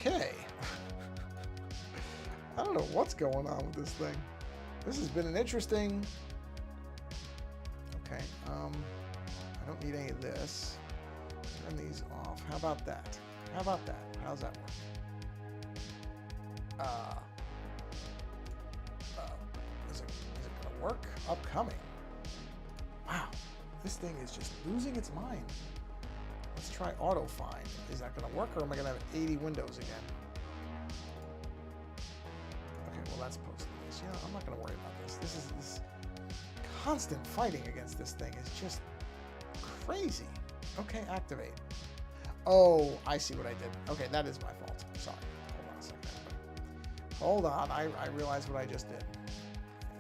Okay. I don't know what's going on with this thing. This has been an interesting... Okay, I don't need any of this. Turn these off. How about that? How about that? How's that work? Is it gonna work? Upcoming. Wow, this thing is just losing its mind. Let's try auto find. Is that gonna work, or am I gonna have 80 windows again? Okay, well that's posted this. Yeah, I'm not gonna worry about this. This constant fighting against this thing is just crazy. Okay, activate. Oh, I see what I did. Okay, that is my fault. Sorry. Hold on a second, everybody. Hold on. I realized what I just did.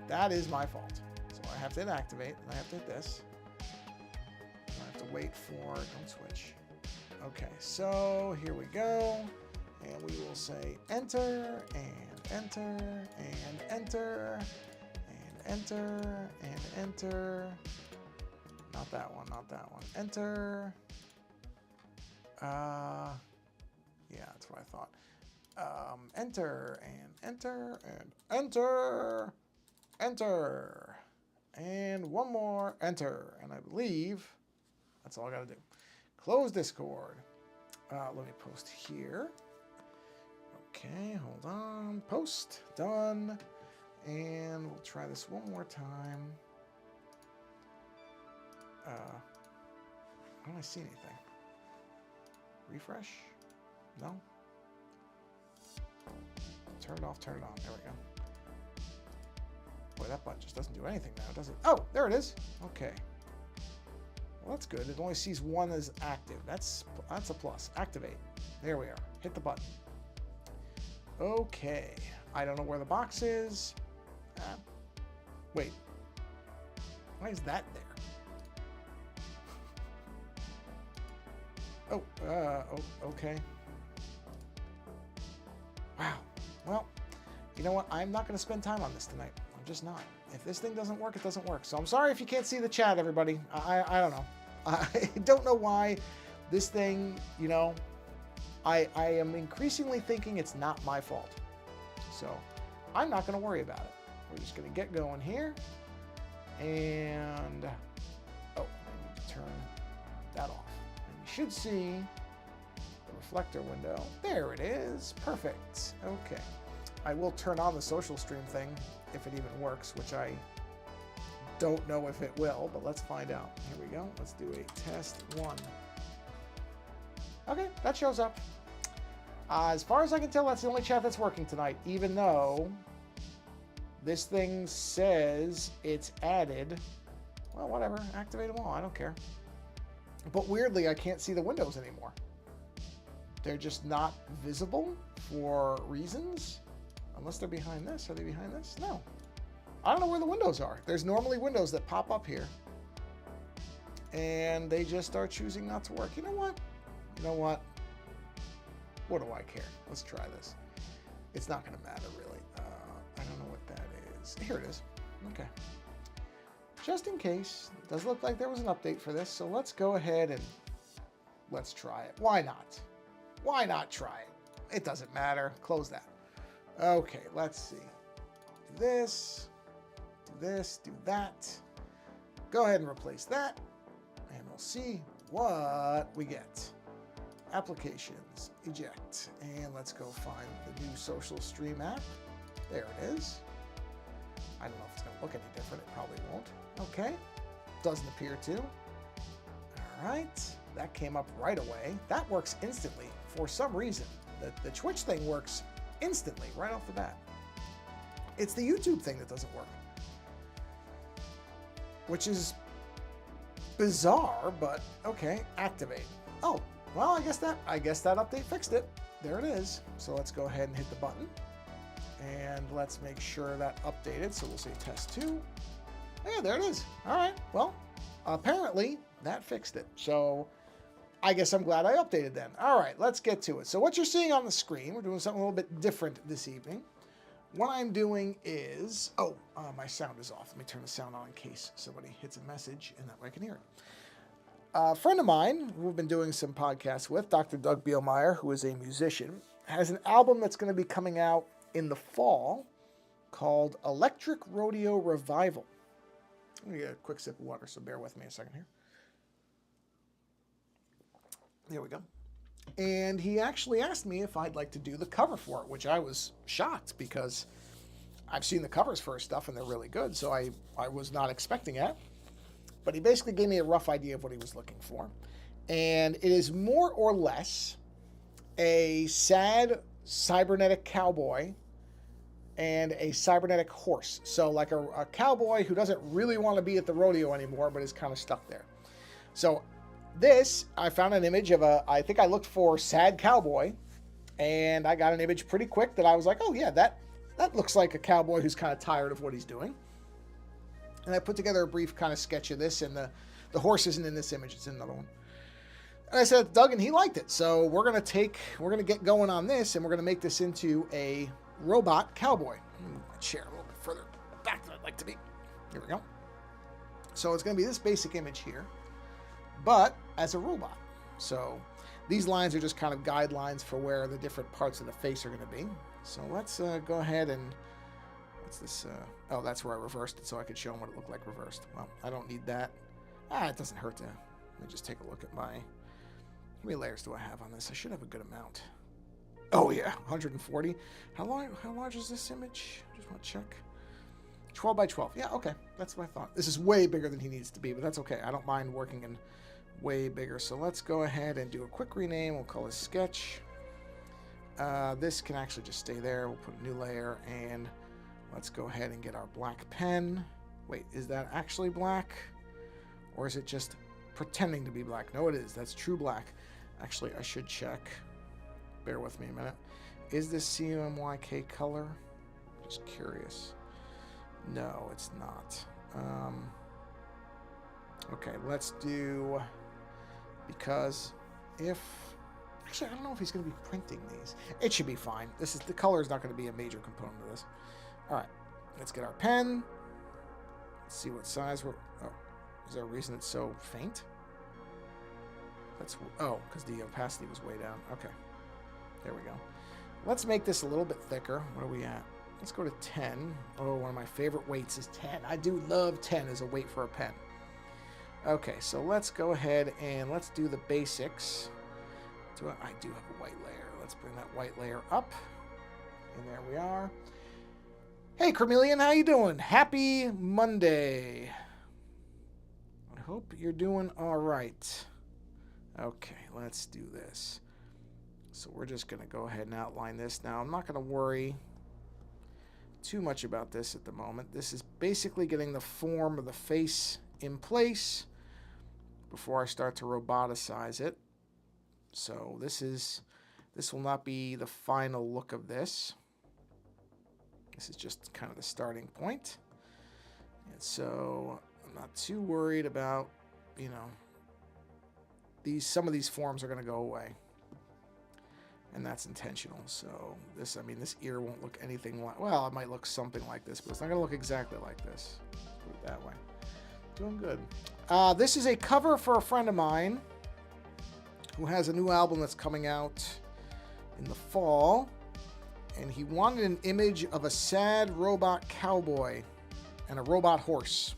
That is my fault. So I have to hit activate, and I have to hit this. I have to wait for... Don't switch. Okay, so here we go. And we will say enter, and enter, and enter, and enter, and enter. Not that one, not that one. Enter. Yeah, that's what I thought. Enter, and enter, and enter, enter. And one more, enter. And I believe that's all I gotta do. Close Discord. Let me post here. Okay, hold on. Post, done. And we'll try this one more time. I don't see anything. Refresh? No? Turn it off, turn it on. There we go. Boy, that button just doesn't do anything now, does it? Oh, there it is. Okay. Well, that's good. It only sees one as active. That's a plus. Activate. There we are. Hit the button. Okay. I don't know where the box is. Wait. Why is that there? Okay. Wow. Well, you know what? I'm not going to spend time on this tonight. I'm just not. If this thing doesn't work, it doesn't work. So I'm sorry if you can't see the chat, everybody. I don't know. I don't know why this thing, you know, I am increasingly thinking it's not my fault. So I'm not going to worry about it. We're just going to get going here. And, oh, I need to turn that off. You should see the reflector window. There it is. Perfect. Okay. I will turn on the social stream thing if it even works, which I don't know if it will, but let's find out. Here we go. Let's do a test 1. Okay, that shows up. As far as I can tell, that's the only chat that's working tonight, even though this thing says it's added. Well, whatever. Activate them all. I don't care. But weirdly, I can't see the windows anymore. They're just not visible for reasons. Unless they're behind this. Are they behind this? No. I don't know where the windows are. There's normally windows that pop up here. And they just are choosing not to work. You know what? You know what? What do I care? Let's try this. It's not going to matter, really. I don't know what that is. Here it is. Okay. Just in case, it does look like there was an update for this, so let's go ahead and let's try it. Why not? Why not try it? It doesn't matter. Close that. Okay, let's see. Do this, do this, do that. Go ahead and replace that, and we'll see what we get. Applications, eject, and let's go find the new social stream app. There it is. I don't know if it's going to look any different. It probably won't. Okay. Doesn't appear to. All right. That came up right away. That works instantly for some reason. The Twitch thing works instantly right off the bat. It's the YouTube thing that doesn't work, which is bizarre, but okay. Activate. Oh, well, I guess that update fixed it. There it is. So let's go ahead and hit the button. And let's make sure that updated. So we'll say test 2. Yeah, there it is. All right. Well, apparently that fixed it. So I guess I'm glad I updated then. All right, let's get to it. So what you're seeing on the screen, we're doing something a little bit different this evening. What I'm doing is, my sound is off. Let me turn the sound on in case somebody hits a message, and that way I can hear it. A friend of mine who we've been doing some podcasts with, Dr. Doug Bielmeyer, who is a musician, has an album that's going to be coming out in the fall called Electric Rodeo Revival. Let me get a quick sip of water, so bear with me a second here. There we go. And he actually asked me if I'd like to do the cover for it, which I was shocked because I've seen the covers for his stuff and they're really good, so I was not expecting it. But he basically gave me a rough idea of what he was looking for. And it is more or less a sad cybernetic cowboy and a cybernetic horse. So like a cowboy who doesn't really want to be at the rodeo anymore, but is kind of stuck there. So this, I found an image of I think I looked for sad cowboy, and I got an image pretty quick that I was like, oh yeah, that looks like a cowboy who's kind of tired of what he's doing. And I put together a brief kind of sketch of this, and the horse isn't in this image, it's in another one. And I said, Doug, and he liked it. So we're going to get going on this, and we're going to make this into a robot cowboy. Let me move my chair a little bit further back than I'd like to be. Here we go. So it's going to be this basic image here, but as a robot. So these lines are just kind of guidelines for where the different parts of the face are going to be. So let's go ahead and, what's this? Oh, that's where I reversed it so I could show them what it looked like reversed. Well, I don't need that. It doesn't hurt to, let me just take a look at how many layers do I have on this? I should have a good amount. Oh yeah, 140. How large is this image? Just want to check. 12 by 12. Yeah, okay. That's what I thought. This is way bigger than he needs to be, but that's okay. I don't mind working in way bigger. So let's go ahead and do a quick rename. We'll call this sketch. This can actually just stay there. We'll put a new layer, and let's go ahead and get our black pen. Wait, is that actually black? Or is it just pretending to be black? No, it is. That's true black. Actually, I should check. Bear with me a minute. Is this CMYK color? Just curious. No, it's not. Okay, let's do, because actually, I don't know if he's going to be printing these. It should be fine. The color is not going to be a major component of this. All right, let's get our pen. Let's see what size we're, is there a reason it's so faint? Because the opacity was way down. Okay, there we go. Let's make this a little bit thicker. What are we at? Let's go to 10. Oh, one of my favorite weights is 10. I do love 10 as a weight for a pen. Okay, so let's go ahead and let's do the basics. I do have a white layer. Let's bring that white layer up. And there we are. Hey, Chameleon, how you doing? Happy Monday. I hope you're doing all right. Okay, let's do this. So we're just going to go ahead and outline this. Now, I'm not going to worry too much about this at the moment. This is basically getting the form of the face in place before I start to roboticize it. So this will not be the final look of this. This is just kind of the starting point. And so I'm not too worried about, some of these forms are going to go away. And that's intentional. So this ear won't look anything like, well, it might look something like this, but it's not going to look exactly like this. Let's put it that way. Doing good. This is a cover for a friend of mine who has a new album that's coming out in the fall. And he wanted an image of a sad robot cowboy and a robot horse.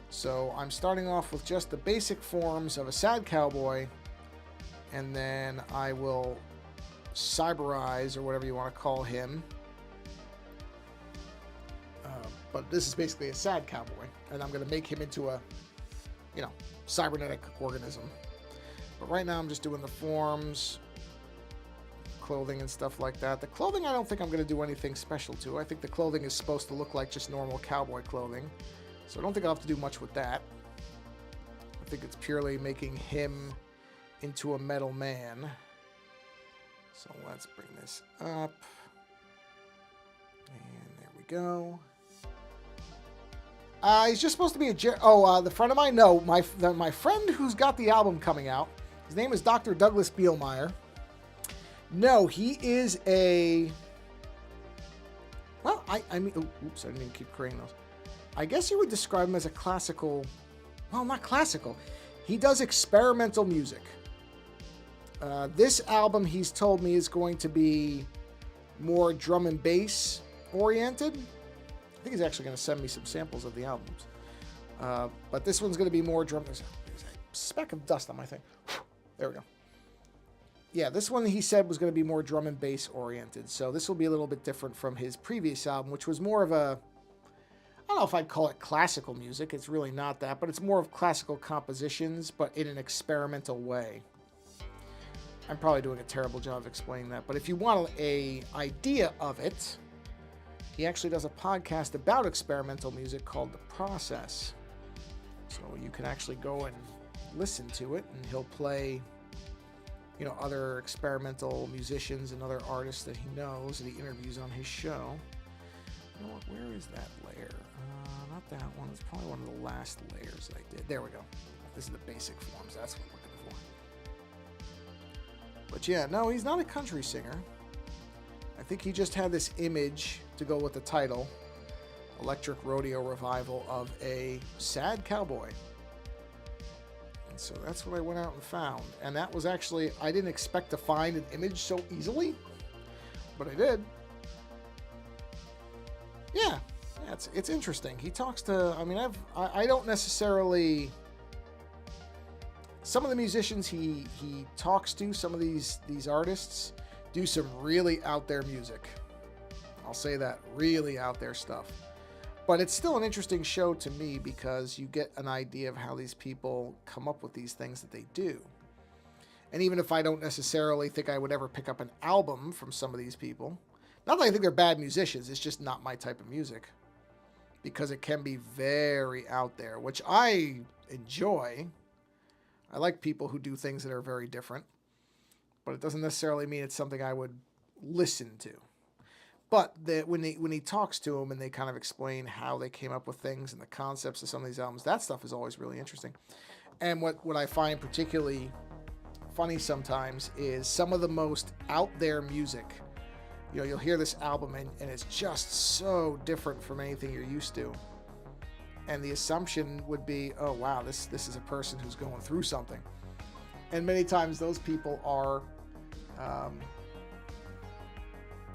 So I'm starting off with just the basic forms of a sad cowboy, and then I will cyberize, or whatever you want to call him. But this is basically a sad cowboy, and I'm going to make him into a, cybernetic organism. But right now I'm just doing the forms, clothing and stuff like that. The clothing, I don't think I'm going to do anything special to. I think the clothing is supposed to look like just normal cowboy clothing. So I don't think I'll have to do much with that. I think it's purely making him into a metal man. So let's bring this up. And there we go. He's just supposed to be the friend of mine? No, my friend who's got the album coming out. His name is Dr. Douglas Bielmeyer. No, he is a... Well, I mean... Oops, I didn't even keep creating those. I guess you would describe him as a classical... Well, not classical. He does experimental music. This album, he's told me, is going to be more drum and bass oriented. I think he's actually going to send me some samples of the albums. But this one's going to be more drum. There's a speck of dust on my thing. There we go. Yeah, this one he said was going to be more drum and bass oriented. So this will be a little bit different from his previous album, which was more of a, I don't know if I'd call it classical music. It's really not that, but it's more of classical compositions, but in an experimental way. I'm probably doing a terrible job of explaining that, but if you want an idea of it, he actually does a podcast about experimental music called The Process. So you can actually go and listen to it, and he'll play, you know, other experimental musicians and other artists that he knows that he interviews on his show. You know what? Where is that layer? Not that one. It's probably one of the last layers that I did. There we go. This is the basic forms. That's what we're looking for. But yeah, no, he's not a country singer. I think he just had this image to go with the title, Electric Rodeo Revival of a Sad Cowboy. And so that's what I went out and found. And that was actually, I didn't expect to find an image so easily, but I did. Yeah, it's interesting. He talks to, I mean, I don't necessarily, some of the musicians he talks to, some of these artists do some really out there music. I'll say that, really out there stuff. But it's still an interesting show to me because you get an idea of how these people come up with these things that they do. And even if I don't necessarily think I would ever pick up an album from some of these people, not that I think they're bad musicians, it's just not my type of music. Because it can be very out there, which I enjoy. I like people who do things that are very different. But it doesn't necessarily mean it's something I would listen to. But when he talks to them and they kind of explain how they came up with things and the concepts of some of these albums, that stuff is always really interesting. And what I find particularly funny sometimes is some of the most out there music. You know, you'll hear this album and it's just so different from anything you're used to. And the assumption would be, oh wow, this is a person who's going through something. And many times those people are,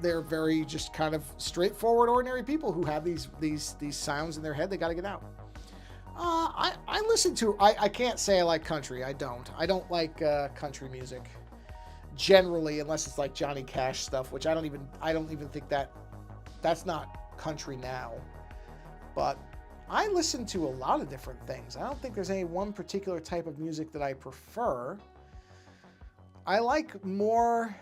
they're very just kind of straightforward, ordinary people who have these sounds in their head they got to get out. I listen to, I can't say I like country. I don't like country music generally, unless it's like Johnny Cash stuff, which I don't even think that's not country now. But I listen to a lot of different things. I don't think there's any one particular type of music that I prefer. I like more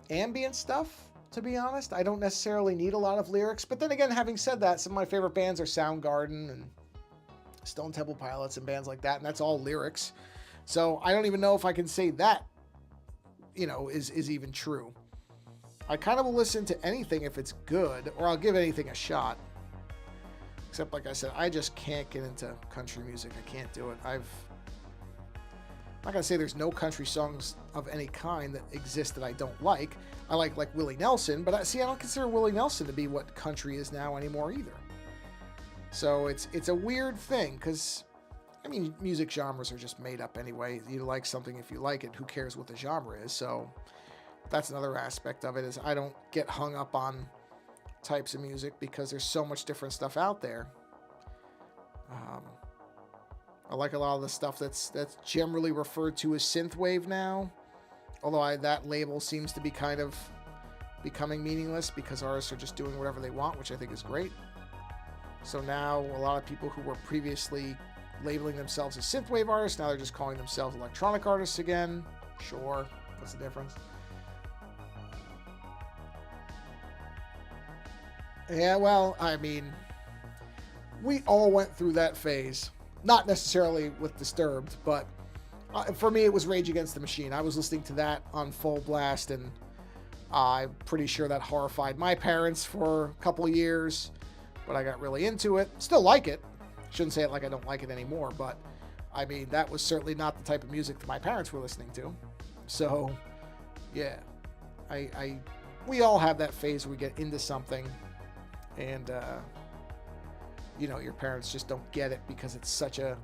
ambient stuff, to be honest. I don't necessarily need a lot of lyrics. But then again, having said that, some of my favorite bands are Soundgarden and Stone Temple Pilots and bands like that, and that's all lyrics. So I don't even know if I can say that, you know, is even true. I kind of will listen to anything if it's good, or I'll give anything a shot. Except, like I said, I just can't get into country music. I can't do it. I'm not going to say there's no country songs of any kind that exist that I don't like. I like Willie Nelson, but I don't consider Willie Nelson to be what country is now anymore either. So it's a weird thing, because, I mean, music genres are just made up anyway. You like something if you like it. Who cares what the genre is? So that's another aspect of it, is I don't get hung up on types of music because there's so much different stuff out there. I like a lot of the stuff that's generally referred to as synthwave now, although that label seems to be kind of becoming meaningless because artists are just doing whatever they want, which I think is great. So now a lot of people who were previously labeling themselves as synthwave artists, now they're just calling themselves electronic artists again. Sure, what's the difference? Yeah, well, I mean, we all went through that phase. Not necessarily with Disturbed, but for me it was Rage Against the Machine. I was listening to that on full blast, and I'm pretty sure that horrified my parents for a couple of years, but I got really into it. Still like it. Shouldn't say it like I don't like it anymore, but I mean, that was certainly not the type of music that my parents were listening to. So, yeah, we all have that phase where we get into something, and you know, your parents just don't get it because it's such a,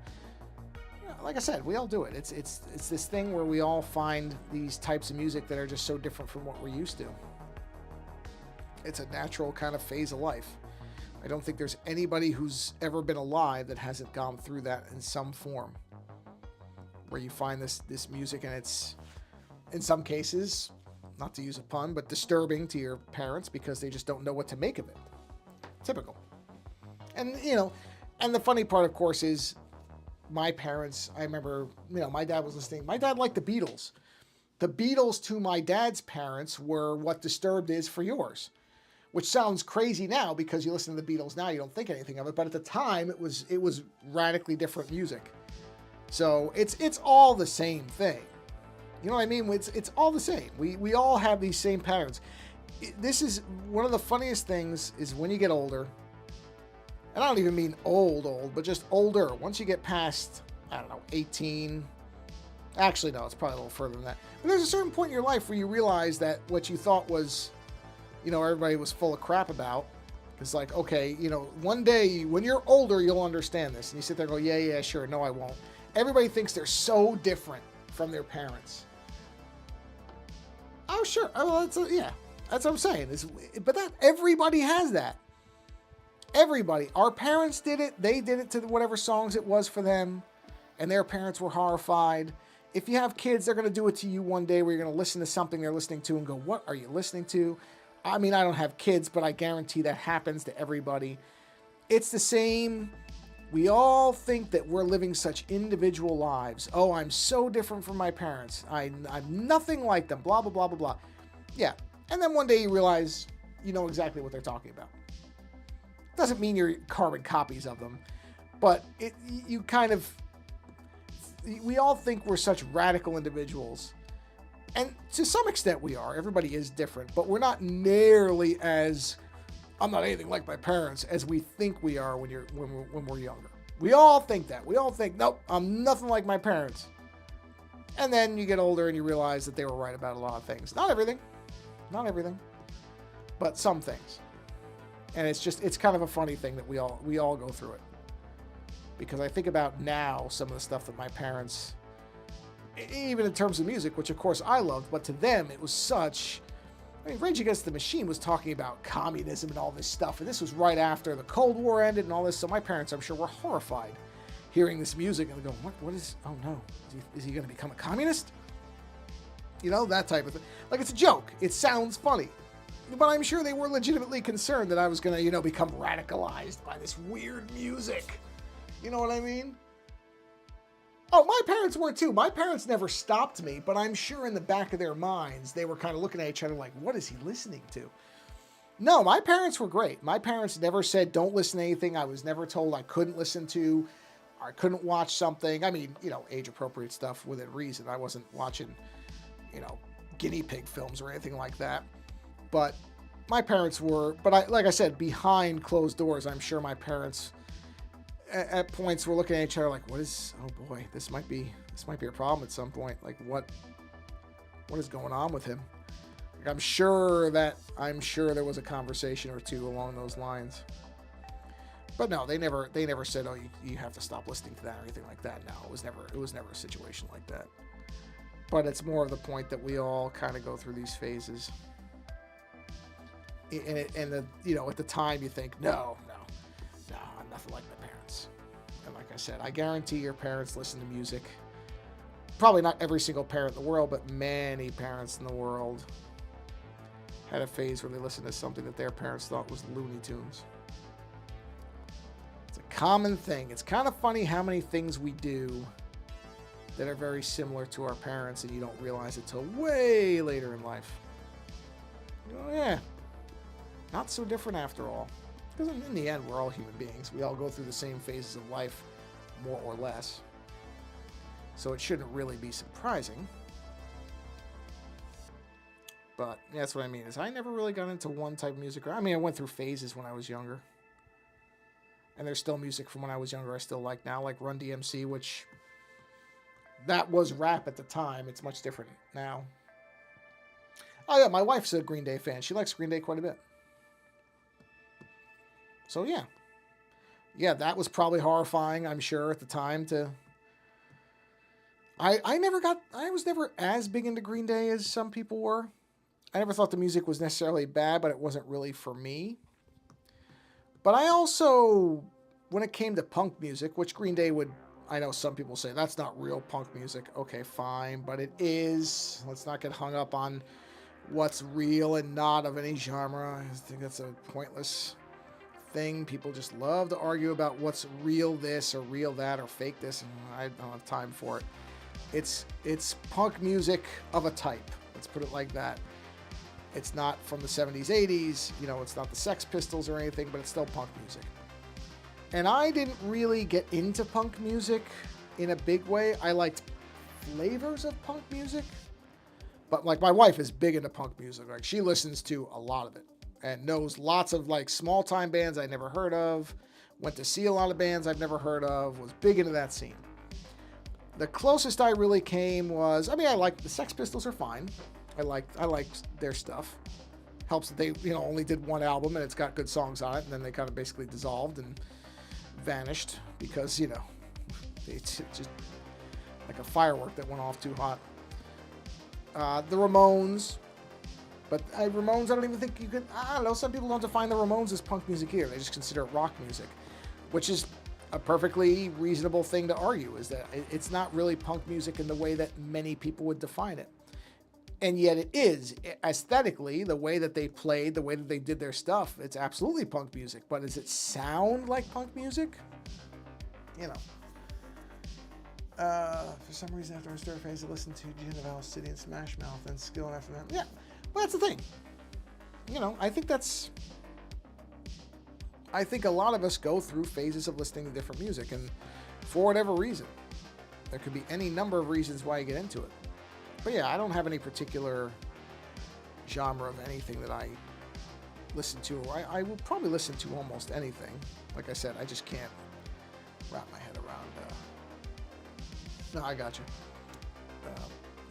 like I said, we all do it. It's this thing where we all find these types of music that are just so different from what we're used to. It's a natural kind of phase of life. I don't think there's anybody who's ever been alive that hasn't gone through that in some form, where you find this music and it's, in some cases, not to use a pun, but disturbing to your parents because they just don't know what to make of it. Typical. And, and the funny part, of course, is my parents, I remember, my dad was listening. My dad liked the Beatles. The Beatles to my dad's parents were what Disturbed is for yours, which sounds crazy now because you listen to the Beatles now, you don't think anything of it. But at the time, it was radically different music. So it's all the same thing. You know what I mean? It's all the same. We all have these same patterns. This is one of the funniest things is when you get older, and I don't even mean old, but just older. Once you get past, 18. Actually, no, it's probably a little further than that. But there's a certain point in your life where you realize that what you thought was, everybody was full of crap about. It's like, okay, one day when you're older, you'll understand this. And you sit there and go, yeah, sure. No, I won't. Everybody thinks they're so different from their parents. Oh, sure. Oh, that's what I'm saying. But everybody has that. Everybody. Our parents did it. They did it to whatever songs it was for them. And their parents were horrified. If you have kids, they're going to do it to you one day where you're going to listen to something they're listening to and go, what are you listening to? I mean, I don't have kids, but I guarantee that happens to everybody. It's the same. We all think that we're living such individual lives. Oh, I'm so different from my parents. I'm nothing like them, blah, blah, blah, blah, blah. Yeah. And then one day you realize you know exactly what they're talking about. Doesn't mean you're carbon copies of them, but we all think we're such radical individuals. And to some extent we are. Everybody is different, but we're not nearly as, I'm not anything like my parents, as we think we are when we're younger. We all think that. We all think, nope, I'm nothing like my parents. And then you get older and you realize that they were right about a lot of things. Not everything, but some things. And it's kind of a funny thing that we all go through it. Because I think about now some of the stuff that my parents, even in terms of music, which of course I loved, but to them it was such, Rage Against the Machine was talking about communism and all this stuff, and this was right after the Cold War ended and all this, so my parents, I'm sure, were horrified hearing this music and going, what is, oh no, is he going to become a communist? That type of thing. Like, it's a joke. It sounds funny. But I'm sure they were legitimately concerned that I was going to, become radicalized by this weird music. You know what I mean? Oh, my parents were too. My parents never stopped me, but I'm sure in the back of their minds, they were kind of looking at each other like, what is he listening to? No, my parents were great. My parents never said, don't listen to anything. I was never told I couldn't listen to, or I couldn't watch something. I mean, age-appropriate stuff within reason. I wasn't watching, guinea pig films or anything like that. But my parents were, but like I said, behind closed doors, I'm sure my parents at points were looking at each other like, oh boy, this might be a problem at some point. Like, what is going on with him? Like, I'm sure there was a conversation or two along those lines. But no, they never said, oh, you have to stop listening to that or anything like that. No, it was never a situation like that. But it's more of the point that we all kind of go through these phases. And at the time you think, no, I'm nothing like my parents. And like I said, I guarantee your parents listen to music. Probably not every single parent in the world, but many parents in the world had a phase where they listened to something that their parents thought was Looney Tunes. It's a common thing. It's kind of funny how many things we do that are very similar to our parents, and you don't realize it till way later in life. Oh yeah, not so different after all. Because in the end, we're all human beings. We all go through the same phases of life, more or less. So it shouldn't really be surprising. But that's what I mean, is I never really got into one type of music. I mean, I went through phases when I was younger. And there's still music from when I was younger I still like now, like Run DMC, which that was rap at the time. It's much different now. Oh yeah, my wife's a Green Day fan. She likes Green Day quite a bit. So yeah, that was probably horrifying, I'm sure, at the time to I was never as big into Green Day as some people were. I never thought the music was necessarily bad, but it wasn't really for me. But I also, when it came to punk music, which Green Day would, I know some people say that's not real punk music. Okay, fine, but it is. Let's not get hung up on what's real and not of any genre. I think that's a pointless thing. People just love to argue about what's real this or real that or fake this, and I don't have time for it. It's punk music of a type. Let's put it like that. It's not from the 70s, 80s. You know, it's not the Sex Pistols or anything, but it's still punk music. And I didn't really get into punk music in a big way. I liked flavors of punk music, but like my wife is big into punk music. Like she listens to a lot of it and knows lots of like small time bands I never heard of. Went to see a lot of bands I've never heard of. Was big into that scene. The closest I really came was, I mean, I like the Sex Pistols are fine. I like their stuff. Helps that they, you know, only did one album and it's got good songs on it, and then they kind of basically dissolved and vanished because, you know, it's just like a firework that went off too hot. The Ramones, but Ramones, I don't even think you could, I don't know, some people don't define the Ramones as punk music either. They just consider it rock music, which is a perfectly reasonable thing to argue, is that it's not really punk music in the way that many people would define it. And yet it is. Aesthetically, the way that they played, the way that they did their stuff, it's absolutely punk music. But does it sound like punk music? You know. For some reason, after I started phase, I listened to Gin of Owl City and Smash Mouth and Skill after that. Yeah, well, that's the thing. You know, I think a lot of us go through phases of listening to different music, and for whatever reason, there could be any number of reasons why you get into it. But yeah, I don't have any particular genre of anything that I listen to. I will probably listen to almost anything. Like I said, I just can't wrap my head around. No, I got you.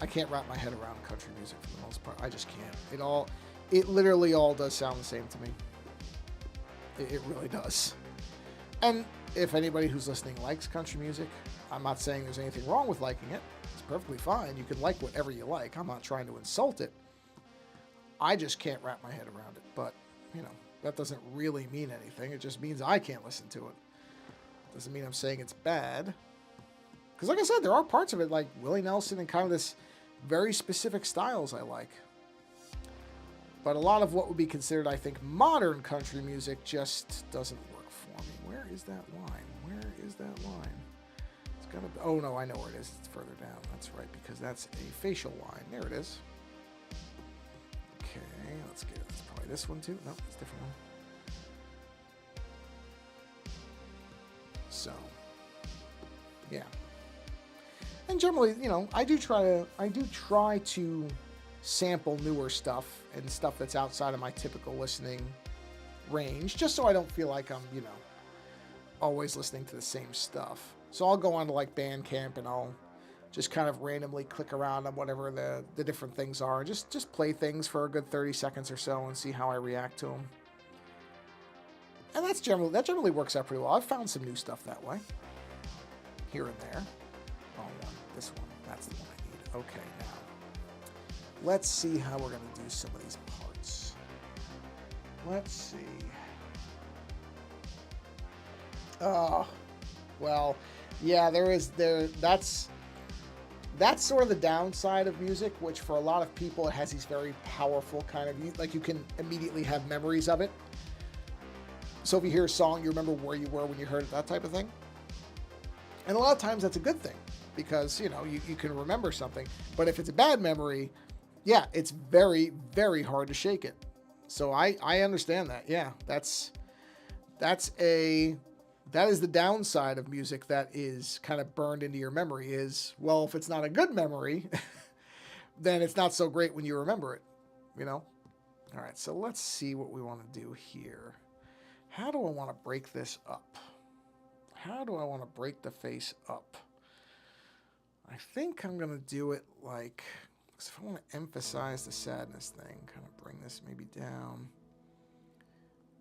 I can't wrap my head around country music for the most part. I just can't. It literally all does sound the same to me. It really does. And if anybody who's listening likes country music, I'm not saying there's anything wrong with liking it. It's perfectly fine. You can like whatever you like. I'm not trying to insult it. I just can't wrap my head around it. But, you know, that doesn't really mean anything. It just means I can't listen to it. Doesn't mean I'm saying it's bad. Because like I said, there are parts of it like Willie Nelson and kind of this very specific styles I like. But a lot of what would be considered, I think, modern country music just doesn't work for me. Where is that line? Where is that line? It's gotta be, oh no, I know where it is. It's further down. That's right, because that's a facial line. There it is. Okay, let's get it. That's probably this one too. No, it's a different one. So, yeah. And generally, you know, I do try to sample newer stuff and stuff that's outside of my typical listening range, just so I don't feel like I'm, you know, always listening to the same stuff. So I'll go on to like Bandcamp and I'll just kind of randomly click around on whatever the different things are, and just play things for a good 30 seconds or so and see how I react to them. And that generally works out pretty well. I've found some new stuff that way, here and there. This one, that's the one I need. Okay, now let's see how we're going to do some of these parts. Let's see. Oh, well, yeah, that's sort of the downside of music, which for a lot of people, it has these very powerful kind of, like you can immediately have memories of it. So if you hear a song, you remember where you were when you heard it, that type of thing. And a lot of times that's a good thing, because, you know, you can remember something. But if it's a bad memory, yeah, it's very, very hard to shake it. So I understand that. Yeah, that is the downside of music that is kind of burned into your memory is, well, if it's not a good memory, then it's not so great when you remember it, you know? All right, so let's see what we want to do here. How do I want to break this up? How do I want to break the face up? I think I'm going to do it like, because if I want to emphasize the sadness thing, kind of bring this maybe down,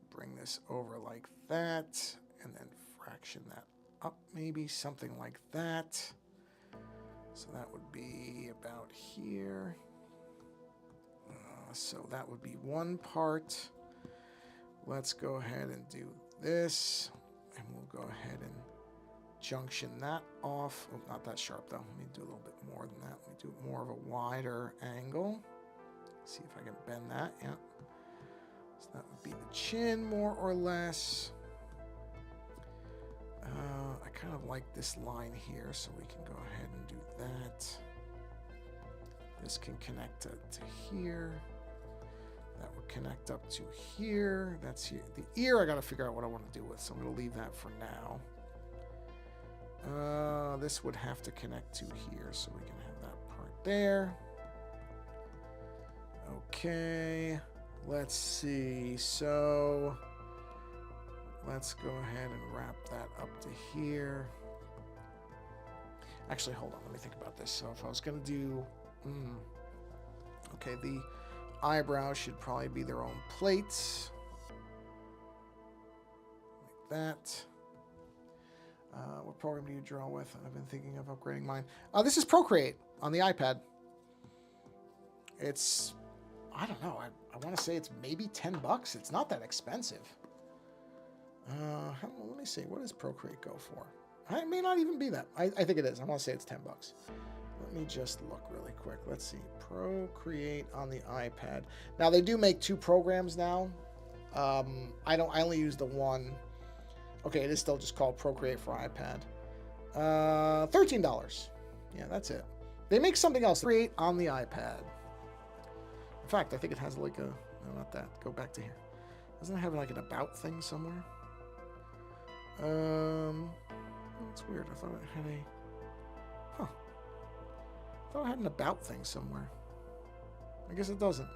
bring this over like that, and then fraction that up, maybe something like that. So that would be about here. So that would be one part. Let's go ahead and do this. And we'll go ahead and junction that off. Oh, not that sharp though. Let me do a little bit more than that. Let me do more of a wider angle. See if I can bend that. Yeah. So that would be the chin more or less. I kind of like this line here, so we can go ahead and do that. This can connect to here. That would connect up to here. That's here. The ear, I got to figure out what I want to do with, so I'm going to leave that for now. This would have to connect to here, so we can have that part there. Okay, let's see. So let's go ahead and wrap that up to here. Actually, hold on. Let me think about this. So if I was going to do... okay, the eyebrows should probably be their own plates. Like that. What program do you draw with? I've been thinking of upgrading mine. This is Procreate on the iPad. It's... I don't know. I want to say it's maybe $10. It's not that expensive. Let me see. What does Procreate go for? It may not even be that. I think it is. I want to say it's $10. Let me just look really quick. Let's see. Procreate on the iPad. Now they do make 2 programs now. I only use the one. Okay, it is still just called Procreate for iPad. $13. Yeah, that's it. They make something else. Create on the iPad. In fact, I think it has like a... No, not that. Go back to here. Doesn't it have like an about thing somewhere? That's weird. I thought it had a... Huh. I thought it had an about thing somewhere. I guess it doesn't.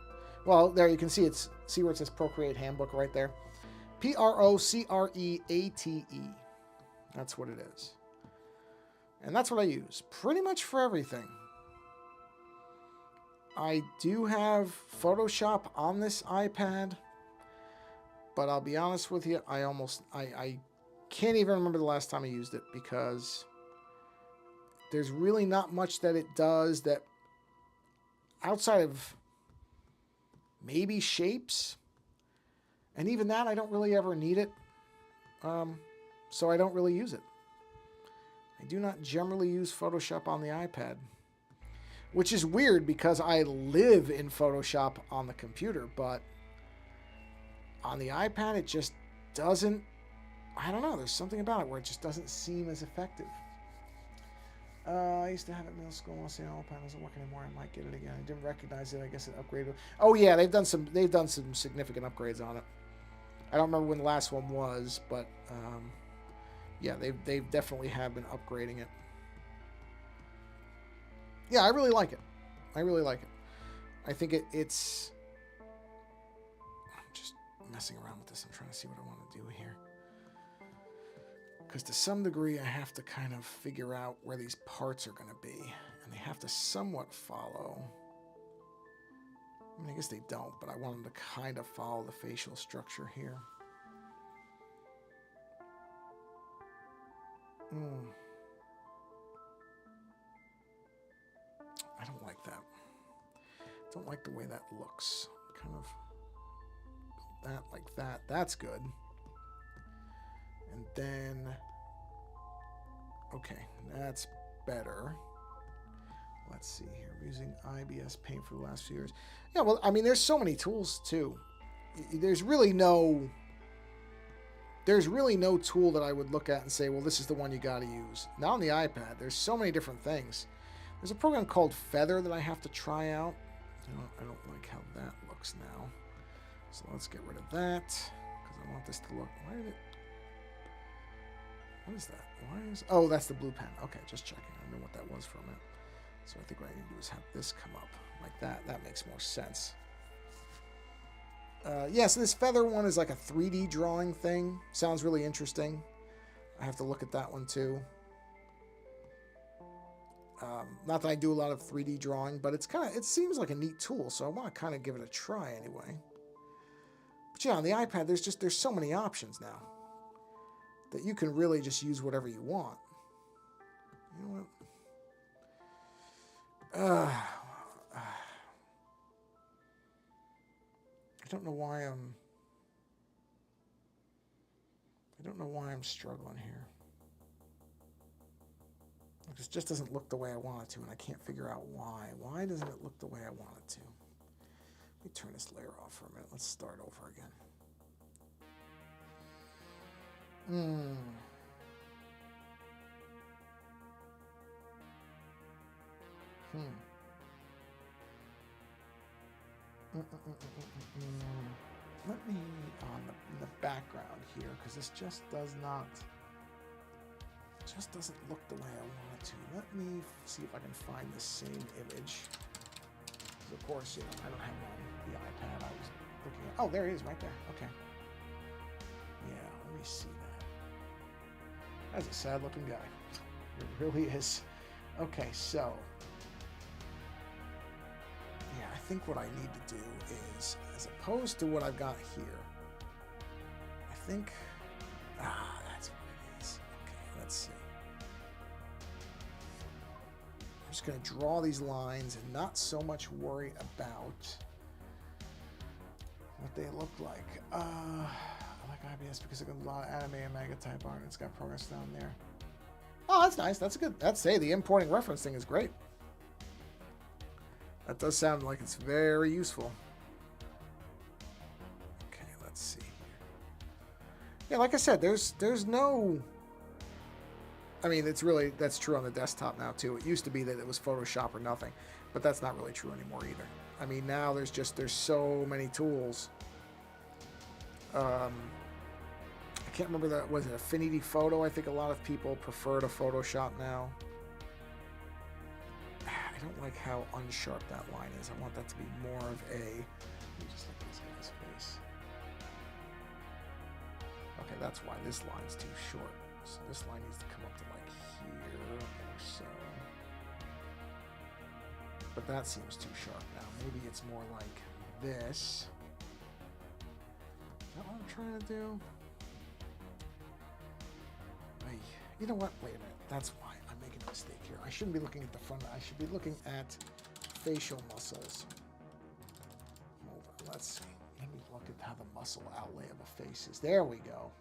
Well, there you can see it's... See where it says Procreate Handbook right there? Procreate. That's what it is. And that's what I use pretty much for everything. I do have Photoshop on this iPad, but I'll be honest with you, I can't even remember the last time I used it because there's really not much that it does that outside of maybe shapes, and even that I don't really ever need it, so I don't really use it. I do not generally use Photoshop on the iPad. Which is weird because I live in Photoshop on the computer, but on the iPad it just doesn't, I don't know, there's something about it where it just doesn't seem as effective. I used to have it in middle school. I'll say iPad doesn't work anymore. I might get it again. I didn't recognize it. I guess it upgraded. Oh yeah, they've done some significant upgrades on it. I don't remember when the last one was, but yeah, they've definitely have been upgrading it. Yeah, I really like it. I really like it. I think it's... I'm just messing around with this. I'm trying to see what I want to do here. Because to some degree, I have to kind of figure out where these parts are going to be. And they have to somewhat follow... I mean, I guess they don't, but I want them to kind of follow the facial structure here. I don't like that. I don't like the way that looks. Kind of that like that. That's good. And then, okay, that's better. Let's see here. We're using IBS Paint for the last few years. Yeah, well, I mean, there's so many tools too. There's really no tool that I would look at and say, well, this is the one you got to use. Not on the iPad. There's so many different things. There's a program called Feather that I have to try out. I don't like how that looks now. So let's get rid of that because I want this to look. Why did it? What is that? Why is? Oh, that's the blue pen. Okay, just checking. I know what that was for a minute. So I think what I need to do is have this come up like that. That makes more sense. Yeah, so this Feather one is like a 3D drawing thing. Sounds really interesting. I have to look at that one too. Not that I do a lot of 3D drawing, but it seems like a neat tool, so I want to kind of give it a try anyway. But yeah, on the iPad, there's so many options now that you can really just use whatever you want. You know what? I don't know why I'm struggling here. This just doesn't look the way I want it to, and I can't figure out why. Why doesn't it look the way I want it to? Let me turn this layer off for a minute. Let's start over again. Let me on the background here, because this just doesn't look the way I want it to. Let me see if I can find the same image. Of course, I don't have it on the iPad. I was looking at. Oh, there it is, right there. Okay. Yeah, let me see that. That's a sad-looking guy. It really is. Okay, so yeah, I think what I need to do is, as opposed to what I've got here, I think that's what it is. Okay, let's see. I'm just going to draw these lines and not so much worry about what they look like. I like IBS because it's got a lot of anime and manga type art, and it's got progress down there. Oh, that's nice. That's a good. The importing reference thing is great. That does sound like it's very useful. Okay, let's see here. Yeah, like I said, there's no. I mean, that's true on the desktop now too. It used to be that it was Photoshop or nothing, but that's not really true anymore either. I mean, now there's so many tools. I can't remember that. Was it Affinity Photo? I think a lot of people prefer to Photoshop now. I don't like how unsharp that line is. I want that to be more of a. Let me just look at this guy's face. Okay, that's why this line's too short. So this line needs to come up to like here or so. But that seems too sharp now. Maybe it's more like this. Is that what I'm trying to do? You know what? Wait a minute. That's why I'm making a mistake here. I shouldn't be looking at the front. I should be looking at facial muscles. Hold on. Let's see. Let me look at how the muscle outlay of a face is. There we go.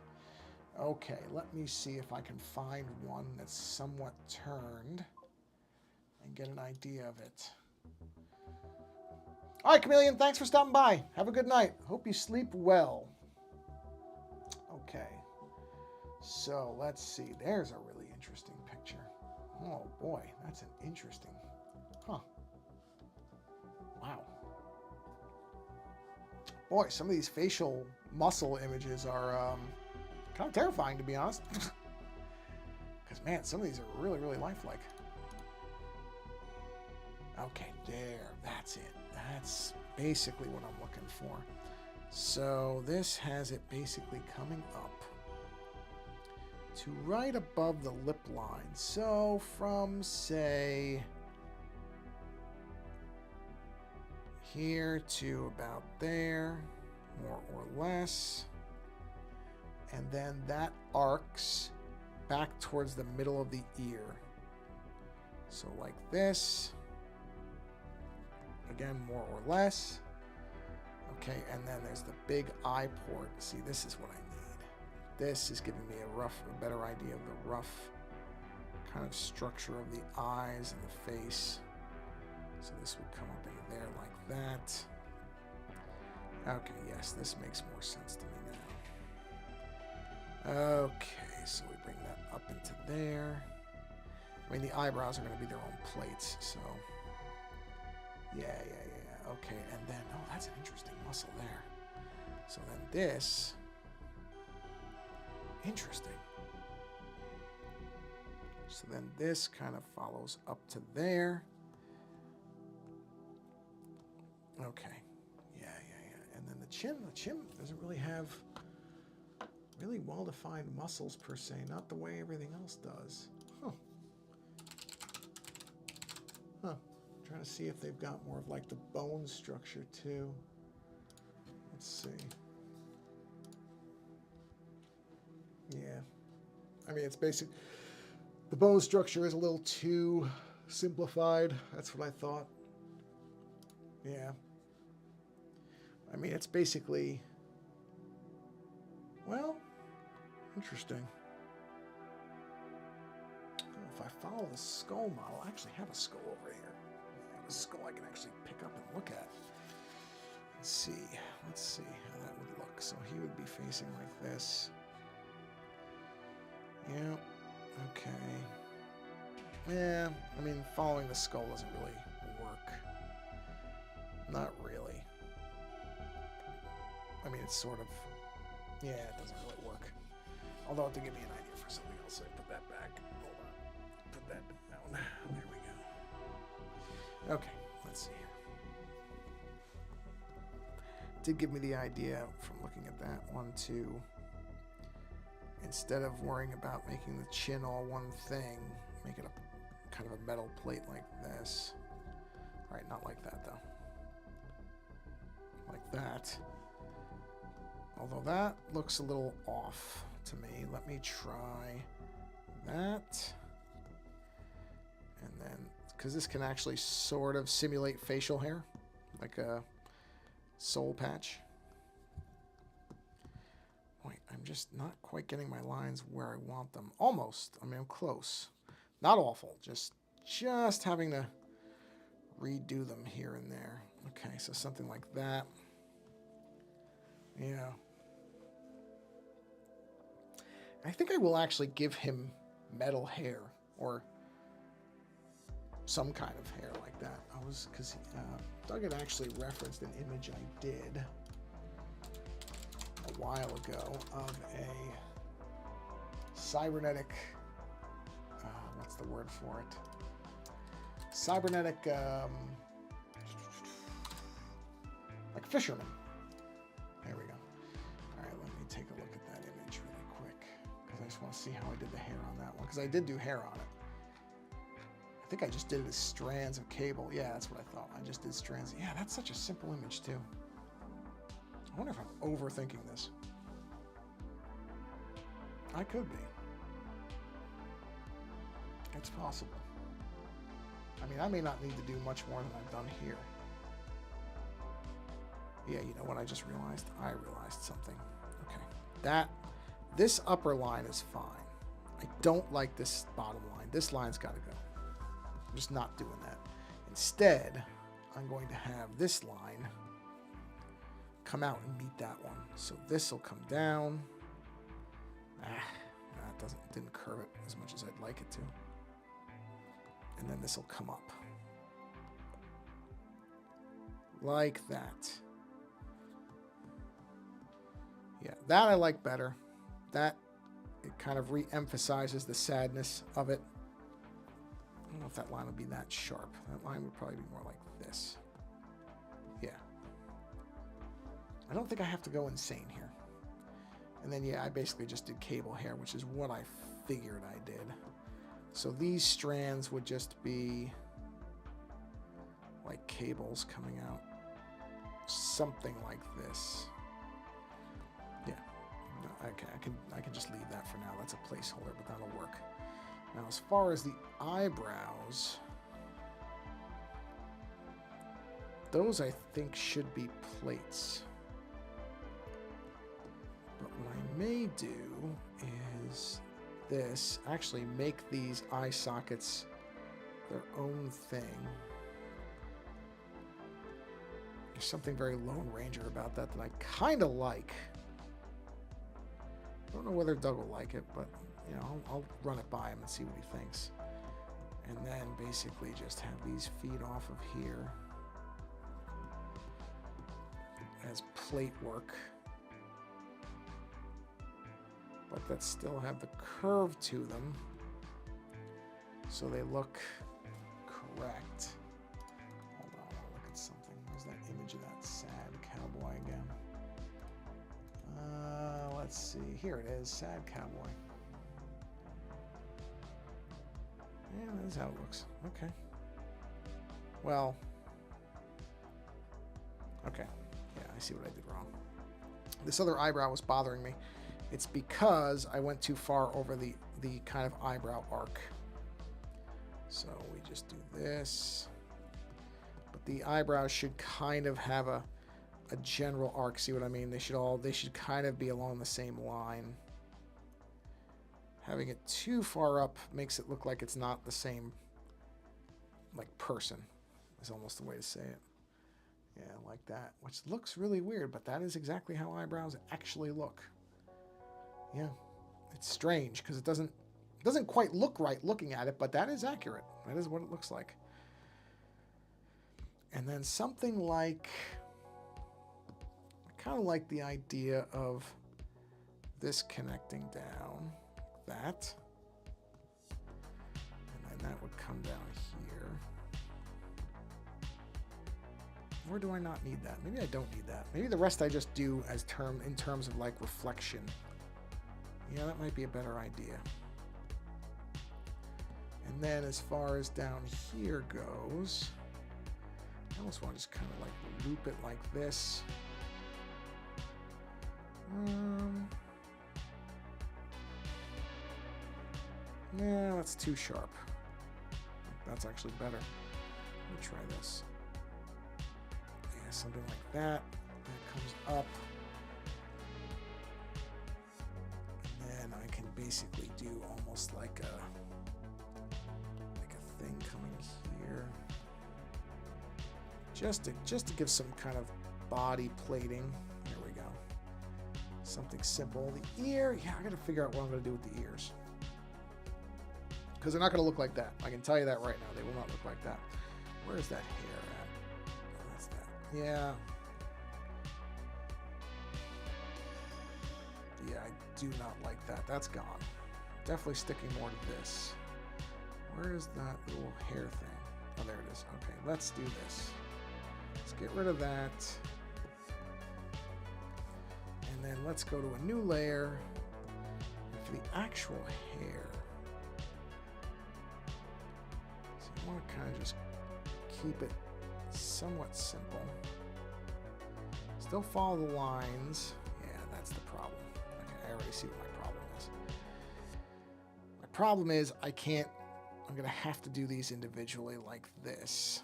Okay. Let me see if I can find one that's somewhat turned and get an idea of it. All right, Chameleon. Thanks for stopping by. Have a good night. Hope you sleep well. Okay. So let's see. There's a really interesting picture. Oh boy, that's an interesting. Huh. Wow. Boy, some of these facial muscle images are kind of terrifying, to be honest. Because man, some of these are really, really lifelike. Okay, there. That's it. That's basically what I'm looking for. So this has it basically coming up to right above the lip line. So from, say, here to about there, more or less. And then that arcs back towards the middle of the ear. So like this. Again, more or less. Okay, and then there's the big eye port. See, this is what I need. This is giving me a better idea of the rough kind of structure of the eyes and the face. So this would come up into there like that. Okay, yes, this makes more sense to me now. Okay, so we bring that up into there. I mean, the eyebrows are going to be their own plates, so yeah. Okay, and then, oh, that's an interesting muscle there. So then this. Interesting. So then this kind of follows up to there. Okay. Yeah. And then the chin doesn't really have really well-defined muscles per se, not the way everything else does. Trying to see if they've got more of like the bone structure too. Let's see. Yeah. I mean, it's basic. The bone structure is a little too simplified. That's what I thought. Yeah. I mean, it's basically... Well, interesting. If I follow the skull model, I actually have a skull over here. I have a skull I can actually pick up and look at. Let's see how that would look. So he would be facing like this. Yeah, okay. Yeah, I mean, following the skull doesn't really work. Not really. I mean, it's sort of... Yeah, it doesn't really work. Although, to give me an idea for something else, I put that back. Hold on. Put that down. There we go. Okay, let's see here. Did give me the idea from looking at that one, too. Instead of worrying about making the chin all one thing, make it a kind of a metal plate like this. All right, not like that, though. Like that. Although that looks a little off to me. Let me try that. And then, because this can actually sort of simulate facial hair, like a soul patch. Wait, I'm just not quite getting my lines where I want them. Almost. I mean, I'm close. Not awful. Just having to redo them here and there. Okay, so something like that. Yeah. I think I will actually give him metal hair or some kind of hair like that. Because Doug had actually referenced an image I did a while ago of a cybernetic, what's the word for it? Cybernetic, like fisherman. There we go. All right, let me take a look at that image really quick because I just want to see how I did the hair on that one, because I did do hair on it. I think I just did it as strands of cable. Yeah, that's what I thought. I just did strands. Yeah, that's such a simple image too. I wonder if I'm overthinking this. I could be. It's possible. I mean, I may not need to do much more than I've done here. Yeah, you know what I just realized? I realized something. Okay. This upper line is fine. I don't like this bottom line. This line's got to go. I'm just not doing that. Instead, I'm going to have this line come out and meet that one. So this will come down. That didn't curve it as much as I'd like it to. And then this will come up. Like that. Yeah, that I like better. That, it kind of re-emphasizes the sadness of it. I don't know if that line would be that sharp. That line would probably be more like this. Yeah. I don't think I have to go insane here. And then, yeah, I basically just did cable hair, which is what I figured I did. So these strands would just be like cables coming out. Something like this. Yeah. Okay, I can just leave that for now. That's a placeholder, but that'll work. Now, as far as the eyebrows, those I think should be plates. But what I may do is this, actually make these eye sockets their own thing. There's something very Lone Ranger about that I kind of like. I don't know whether Doug will like it, but you know, I'll run it by him and see what he thinks. And then basically just have these feet off of here as plate work. But that still have the curve to them, so they look correct. Hold on, I'll look at something. Where's that image of that sad cowboy again? Let's see. Here it is, sad cowboy. Yeah, that is how it looks. Okay. Well. Okay. Yeah, I see what I did wrong. This other eyebrow was bothering me. It's because I went too far over the kind of eyebrow arc. So we just do this. But the eyebrows should kind of have a general arc. See what I mean? They should kind of be along the same line. Having it too far up makes it look like it's not the same, like, person is almost the way to say it. Yeah, like that, which looks really weird, but that is exactly how eyebrows actually look. Yeah, it's strange because it doesn't quite look right looking at it, but that is accurate. That is what it looks like. And then something like, I kind of like the idea of this connecting down, like that, and then that would come down here. Or do I not need that? Maybe I don't need that. Maybe the rest I just do as in terms of like reflection. Yeah, that might be a better idea. And then as far as down here goes, I almost want to just kind of like loop it like this. Yeah, that's too sharp. That's actually better. Let me try this. Yeah, something like that. That comes up. And then I can basically do almost like a thing coming here. Just to give some kind of body plating. There we go. Something simple. The ear, yeah, I gotta figure out what I'm gonna do with the ears. Because they're not gonna look like that. I can tell you that right now. They will not look like that. Where is that hair at? Oh, that's that. Yeah. Yeah, I do not like that. That's gone. Definitely sticking more to this. Where is that little hair thing? Oh, there it is. Okay, let's do this. Let's get rid of that. And then let's go to a new layer. And for the actual hair, so you want to kind of just keep it somewhat simple. Still follow the lines. Yeah, that's the problem. Okay, I already see what my problem is. My problem is I'm going to have to do these individually like this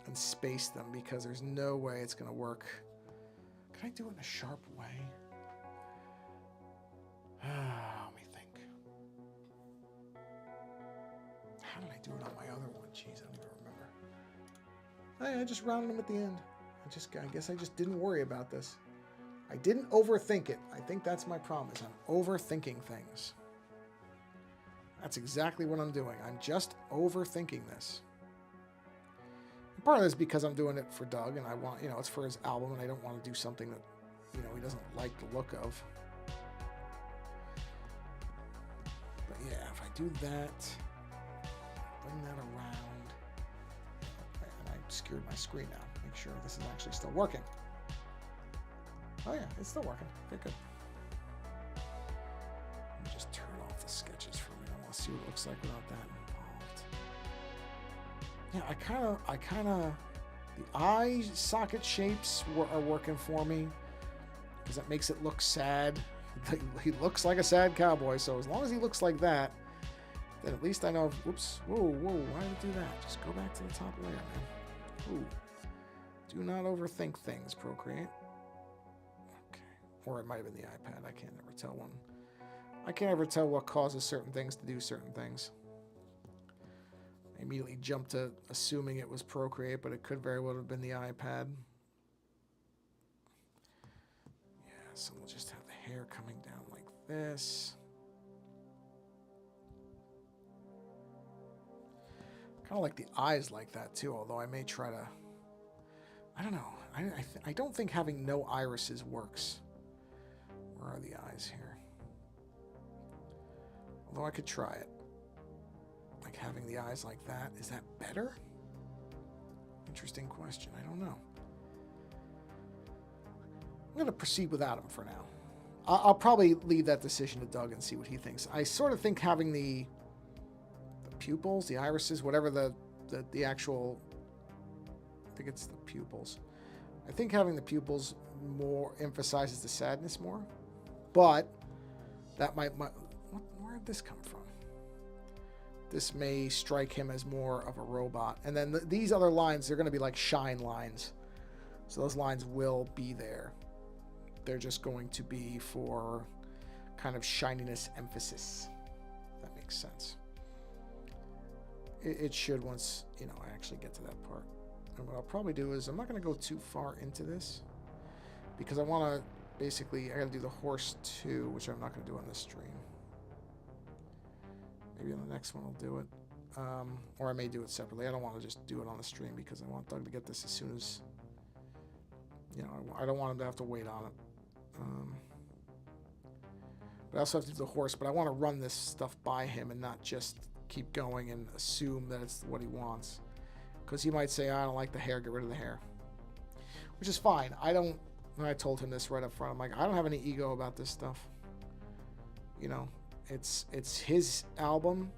and space them because there's no way it's going to work. Can I do it in a sharp way? Let me think. How did I do it on my other one? Jeez, I don't even remember. Hey, I just rounded them at the end. I guess I just didn't worry about this. I didn't overthink it. I think that's my problem, is I'm overthinking things. That's exactly what I'm doing. I'm just overthinking this. And part of this is because I'm doing it for Doug, and I want, it's for his album, and I don't want to do something that, he doesn't like the look of. But yeah, if I do that, bring that around, and I obscured my screen now. Make sure this is actually still working. Oh yeah, it's still working. Okay, good. Let me just turn off the sketches for a minute. I want to see what it looks like without that involved. Yeah, I kind of, the eye socket shapes are working for me because that makes it look sad. He looks like a sad cowboy, so as long as he looks like that, then at least I know. Whoops! Whoa! Why did I do that? Just go back to the top layer, man. Ooh. Do not overthink things, Procreate. Okay. Or it might have been the iPad. I can't ever tell one. I can't ever tell what causes certain things to do certain things. I immediately jumped to assuming it was Procreate, but it could very well have been the iPad. Yeah, so we'll just have the hair coming down like this. Kind of like the eyes like that too, although I may try to... I don't know. I don't think having no irises works. Where are the eyes here? Although I could try it. Like having the eyes like that. Is that better? Interesting question. I don't know. I'm going to proceed without them for now. I'll probably leave that decision to Doug and see what he thinks. I sort of think having the pupils, the irises, whatever the actual... I think it's the pupils. I think having the pupils more emphasizes the sadness more. But that might where did this come from? this may strike him as more of a robot. And then these other lines, they're going to be like shine lines. So those lines will be there. They're just going to be for kind of shininess emphasis. If that makes sense. It should once, you know, I actually get to that part. And what I'll probably do is I'm not going to go too far into this because I want to basically, I got to do the horse too, which I'm not going to do on this stream. Maybe on the next one I'll do it. Or I may do it separately. I don't want to just do it on the stream because I want Doug to get this as soon as, you know, I don't want him to have to wait on it. But I also have to do the horse, but I want to run this stuff by him and not just keep going and assume that it's what he wants. Because he might say, I don't like the hair, get rid of the hair. Which is fine. I told him this right up front. I'm like, I don't have any ego about this stuff. You know, it's his album.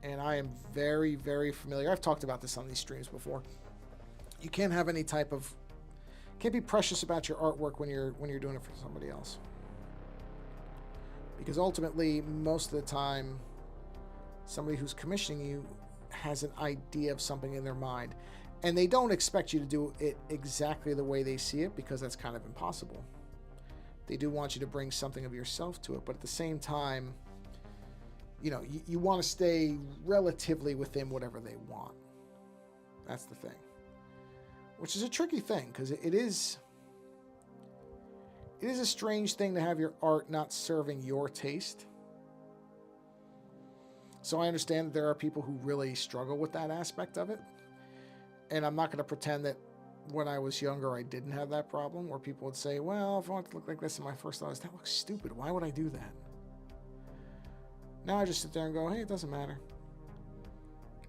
And I am very, very familiar. I've talked about this on these streams before. You can't have any type of, can't be precious about your artwork when you're doing it for somebody else. Because ultimately, most of the time, somebody who's commissioning you has an idea of something in their mind. And they don't expect you to do it exactly the way they see it, because that's kind of impossible. They do want you to bring something of yourself to it, but at the same time, you know, you want to stay relatively within whatever they want. That's the thing. Which is a tricky thing, because it is a strange thing to have your art not serving your taste. So I understand that there are people who really struggle with that aspect of it. And I'm not going to pretend that when I was younger I didn't have that problem, where people would say, well, if I want it to look like this, and my first thought is, that looks stupid. Why would I do that? Now I just sit there and go, hey, it doesn't matter.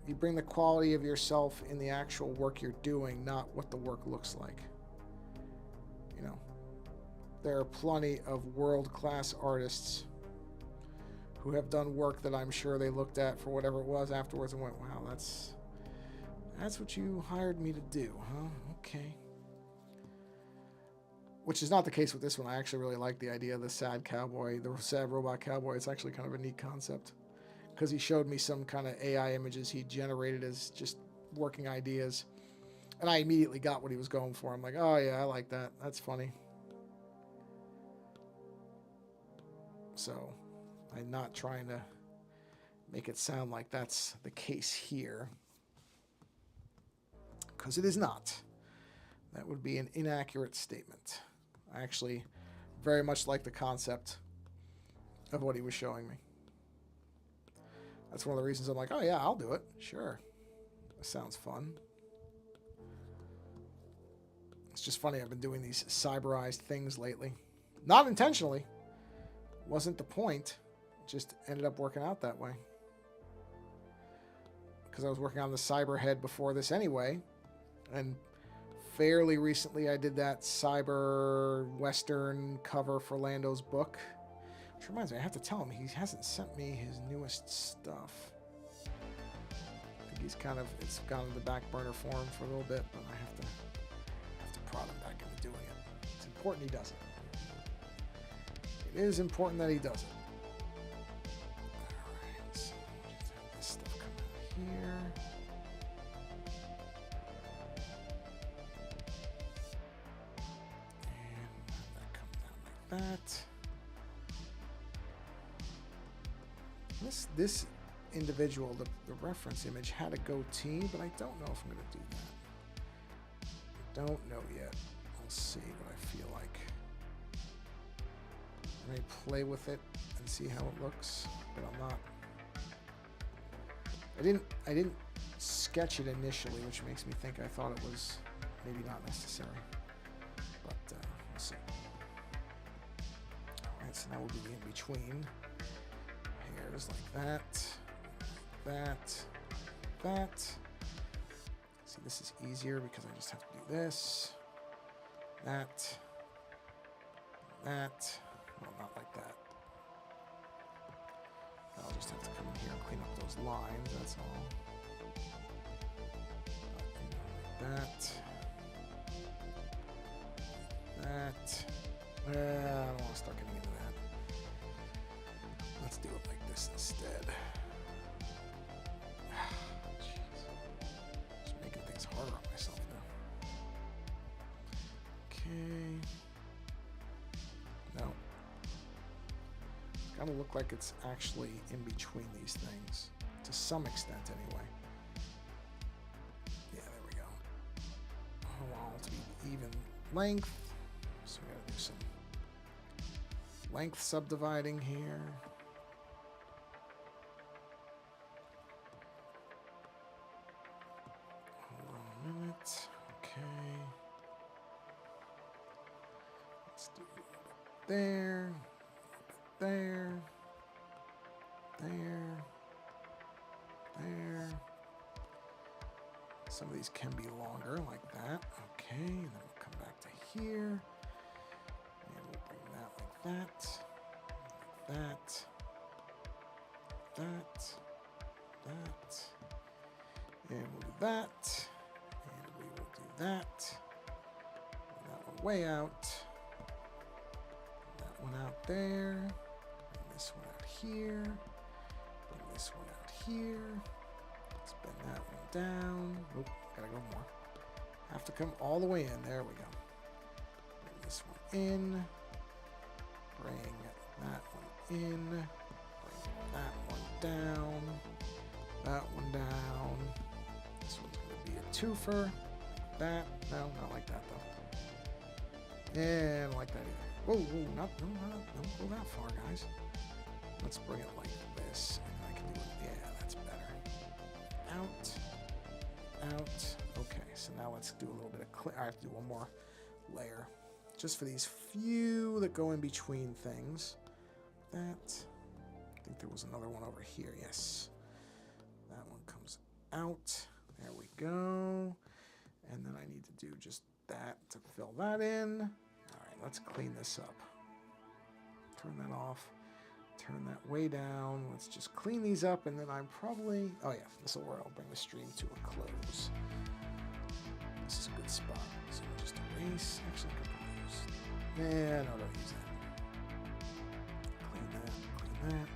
You bring the quality of yourself in the actual work you're doing, not what the work looks like. You know, there are plenty of world-class artists who have done work that I'm sure they looked at for whatever it was afterwards and went, wow, that's what you hired me to do, huh? Okay. Which is not the case with this one. I actually really like the idea of the sad cowboy, the sad robot cowboy. It's actually kind of a neat concept, because he showed me some kind of AI images he generated as just working ideas, and I immediately got what he was going for. I'm like, oh yeah, I like that. That's funny. So I'm not trying to make it sound like that's the case here, because it is not. That would be an inaccurate statement. I actually very much like the concept of what he was showing me. That's one of the reasons I'm like, oh yeah, I'll do it. Sure. That sounds fun. It's just funny, I've been doing these cyberized things lately. Not intentionally. Wasn't the point. Just ended up working out that way. Because I was working on the cyber head before this anyway. And fairly recently I did that cyber western cover for Lando's book. Which reminds me, I have to tell him he hasn't sent me his newest stuff. I think he's kind of, it's gone to the back burner for him for a little bit, but I have to prod him back into doing it. It's important he does it. It is important that he does it. Alright, so just have this stuff come out here. And that comes down like that. This individual, the reference image, had a goatee, but I don't know if I'm going to do that. I don't know yet. I'll see what I feel like. I may play with it and see how it looks, but I'm not. I didn't sketch it initially, which makes me think I thought it was maybe not necessary. But we'll see. All right, so now we'll do the in between. Hairs like that, that. See, this is easier because I just have to do this, that. Well, not like that. I'll just have to come in here and clean up those lines, that's all. Like that. I don't want to start getting into that. Let's do it like this instead. Jeez. Just making things harder on myself now. Okay. No. It's gotta look like it's actually in between these things. To some extent, anyway. Yeah, there we go. I want it to be even length. So we gotta do some length subdividing here. Hold on a minute. Okay. Let's do a little bit there. There. There. There. Some of these can be longer like that. Okay, and then we'll come back to here. And we'll bring that like that. Like that. That. That. And we'll do that. And we will do that. Bring that one way out. Bring that one out there. Bring this one out here. Bring this one out here. Let's bend that one down. Oop, gotta go more. Have to come all the way in. There we go. Bring this one in. Bring that one in. Bring that one down. That one down. This one's gonna be a twofer. Like that. No, not like that though. And not like that either. Whoa, whoa, not, no, don't go that far, guys. Let's bring it like this. And I can do it. Yeah, that's better. Out. Out. Okay, so now let's do a little bit of clear. I have to do one more layer. Just for these few that go in between things. That. I think there was another one over here. Yes. That one comes out. There we go. And then I need to do just that to fill that in. All right, let's clean this up. Turn that off. Turn that way down. Let's just clean these up, and then I'm probably... Oh, yeah, this will where I'll bring the stream to a close. This is a good spot. So we'll just erase. Actually, I could use... Yeah, no, don't use that. Clean that, clean that.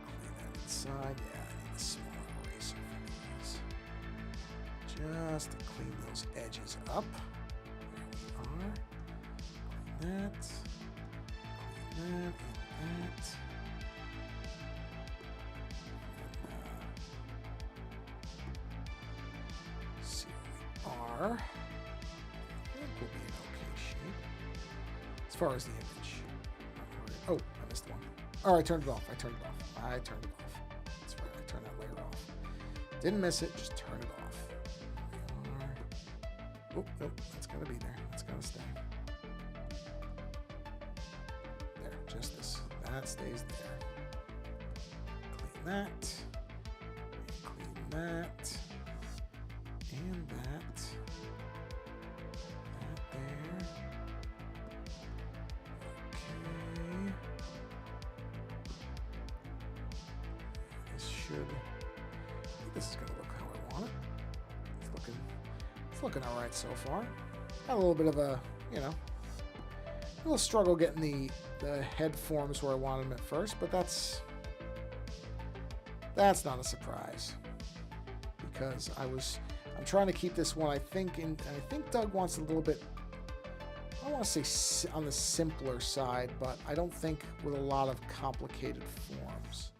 Clean that inside. Yeah, I need a smaller eraser for these. Just to clean those edges up. There we are. Clean that. Clean that. That. See where we are. I think we'll be in okay shape. As far as the image. Oh, I missed one. Oh, I turned it off. I turned it off. I turned it off. That's right. I turned that layer off. Didn't miss it. Just turn it off. There we are. Oh, nope. That's got to be there. That's got to stay. There. Just this. That stays there. Clean that. Clean that. And that. That there. Okay. This should... I think this is going to look how I want it. It's looking all right so far. Had a little bit of a, you know, a little struggle getting the head forms where I wanted them at first, but that's not a surprise because I'm trying to keep this one, I think Doug wants a little bit, I don't want to say on the simpler side, but I don't think with a lot of complicated forms.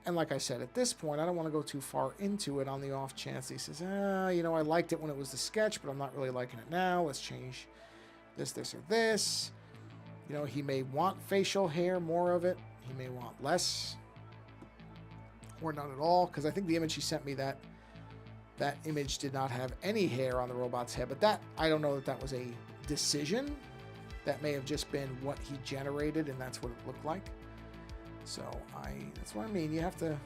And like I said, at this point, I don't want to go too far into it on the off chance he says, you know, I liked it when it was the sketch, but I'm not really liking it now. Let's change this, or this. You know, he may want facial hair, more of it. He may want less or none at all, because I think the image he sent me, that image did not have any hair on the robot's head. But that, I don't know that was a decision. That may have just been what he generated, and that's what it looked like. So that's what I mean. You have to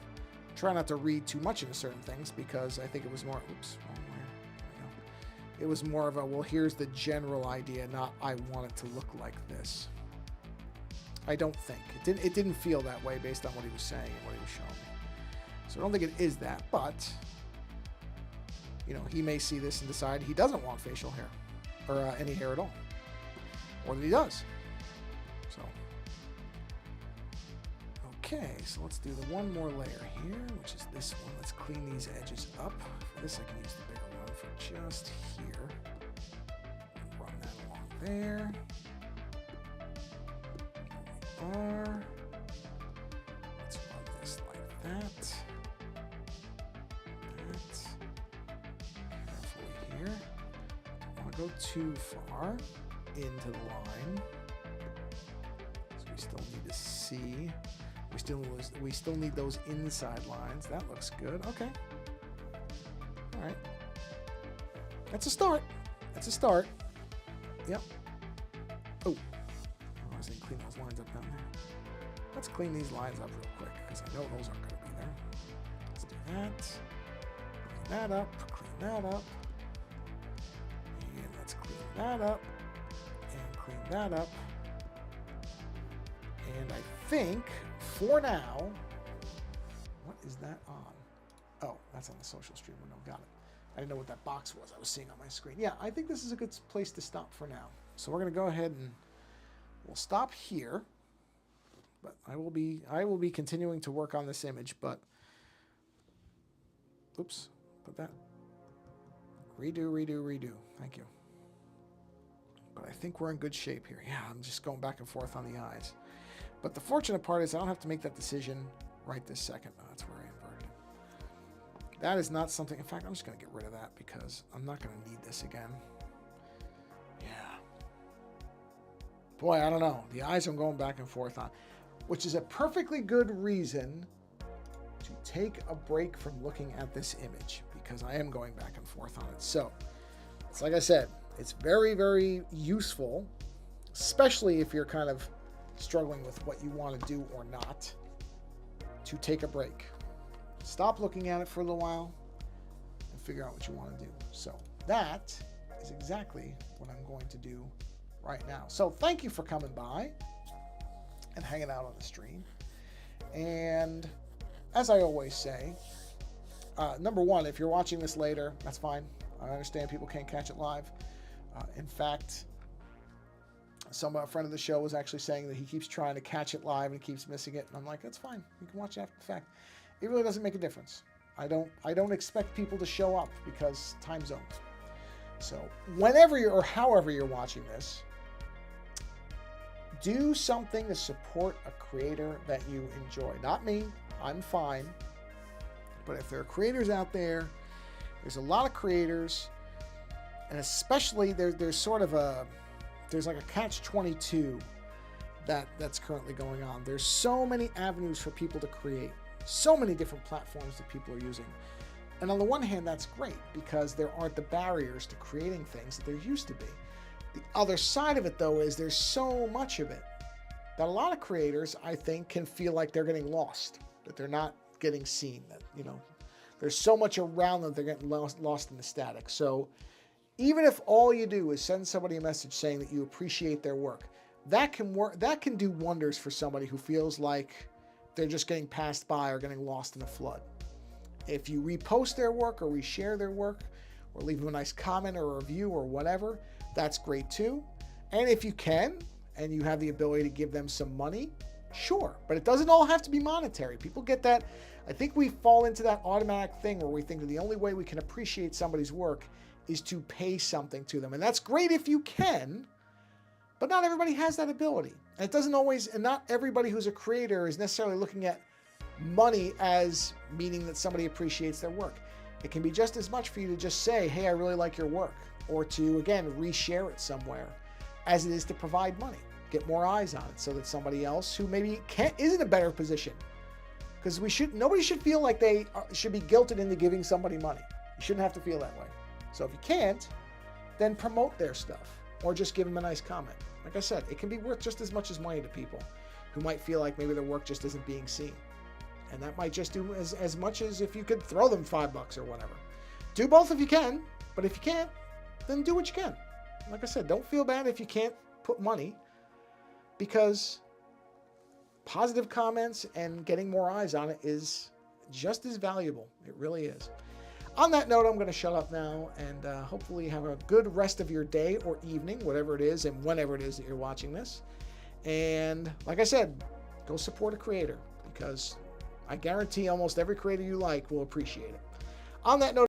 try not to read too much into certain things, because I think it was more, oops, wrong way. There we go. It was more of a, well, here's the general idea, not I want it to look like this. I don't think. It didn't feel that way based on what he was saying and what he was showing me. So I don't think it is that, but, you know, he may see this and decide he doesn't want facial hair or any hair at all, or that he does. So, Okay, so let's do the one more layer here, which is this one. Let's clean these edges up. For this, I can use the bigger one for just here. Run that along there. There we are. Let's run this like that. Carefully here. Don't want to go too far into the line. So we still need to see. We still need those inside lines. That looks good. Okay. All right. That's a start. That's a start. Yep. Oh. I was going to clean those lines up down there. Let's clean these lines up real quick because I know those aren't going to be there. Let's do that. Clean that up. Clean that up. And let's clean that up. And clean that up. And I think for now, what is that on? Oh, that's on the social stream window. Got it. I didn't know what that box was I was seeing on my screen. Yeah, I think this is a good place to stop for now. So we're going to go ahead and we'll stop here. But I will be continuing to work on this image, but oops, put that. Redo, redo, redo. Thank you. But I think we're in good shape here. Yeah, I'm just going back and forth on the eyes. But the fortunate part is I don't have to make that decision right this second. Oh, that's where I inverted it. That is not something. In fact, I'm just going to get rid of that because I'm not going to need this again. Yeah. Boy, I don't know. The eyes I'm going back and forth on, which is a perfectly good reason to take a break from looking at this image because I am going back and forth on it. So it's like I said, it's very, very useful, especially if you're kind of struggling with what you want to do or not, to take a break. Stop looking at it for a little while and figure out what you want to do. So that is exactly what I'm going to do right now. So thank you for coming by and hanging out on the stream. And as I always say, number one, if you're watching this later, that's fine. I understand people can't catch it live. In fact, a friend of the show was actually saying that he keeps trying to catch it live and keeps missing it. And I'm like, that's fine. You can watch it after the fact. It really doesn't make a difference. I don't expect people to show up because time zones. So whenever or however you're watching this, do something to support a creator that you enjoy. Not me. I'm fine. But if there are creators out there, there's a lot of creators, and especially there's sort of there's like a catch-22 that's currently going on. There's so many avenues for people to create, so many different platforms that people are using. And on the one hand, that's great because there aren't the barriers to creating things that there used to be. The other side of it, though, is there's so much of it that a lot of creators, I think, can feel like they're getting lost, that they're not getting seen, that, there's so much around them, they're getting lost in the static. So even if all you do is send somebody a message saying that you appreciate their work, that can do wonders for somebody who feels like they're just getting passed by or getting lost in a flood. If you repost their work or reshare their work or leave them a nice comment or a review or whatever, that's great too. And if you can, and you have the ability to give them some money, sure. But it doesn't all have to be monetary. People get that. I think we fall into that automatic thing where we think that the only way we can appreciate somebody's work is to pay something to them. And that's great if you can, but not everybody has that ability. And it doesn't always, and not everybody who's a creator is necessarily looking at money as meaning that somebody appreciates their work. It can be just as much for you to just say, hey, I really like your work, or to, again, reshare it somewhere, as it is to provide money. Get more eyes on it so that somebody else who maybe is in a better position, because nobody should feel like they should be guilted into giving somebody money. You shouldn't have to feel that way. So if you can't, then promote their stuff or just give them a nice comment. Like I said, it can be worth just as much as money to people who might feel like maybe their work just isn't being seen. And that might just do as much as if you could throw them $5 or whatever. Do both if you can, but if you can't, then do what you can. Like I said, don't feel bad if you can't put money, because positive comments and getting more eyes on it is just as valuable. It really is. On that note, I'm going to shut up now and hopefully have a good rest of your day or evening, whatever it is and whenever it is that you're watching this. And like I said, go support a creator, because I guarantee almost every creator you like will appreciate it. On that note,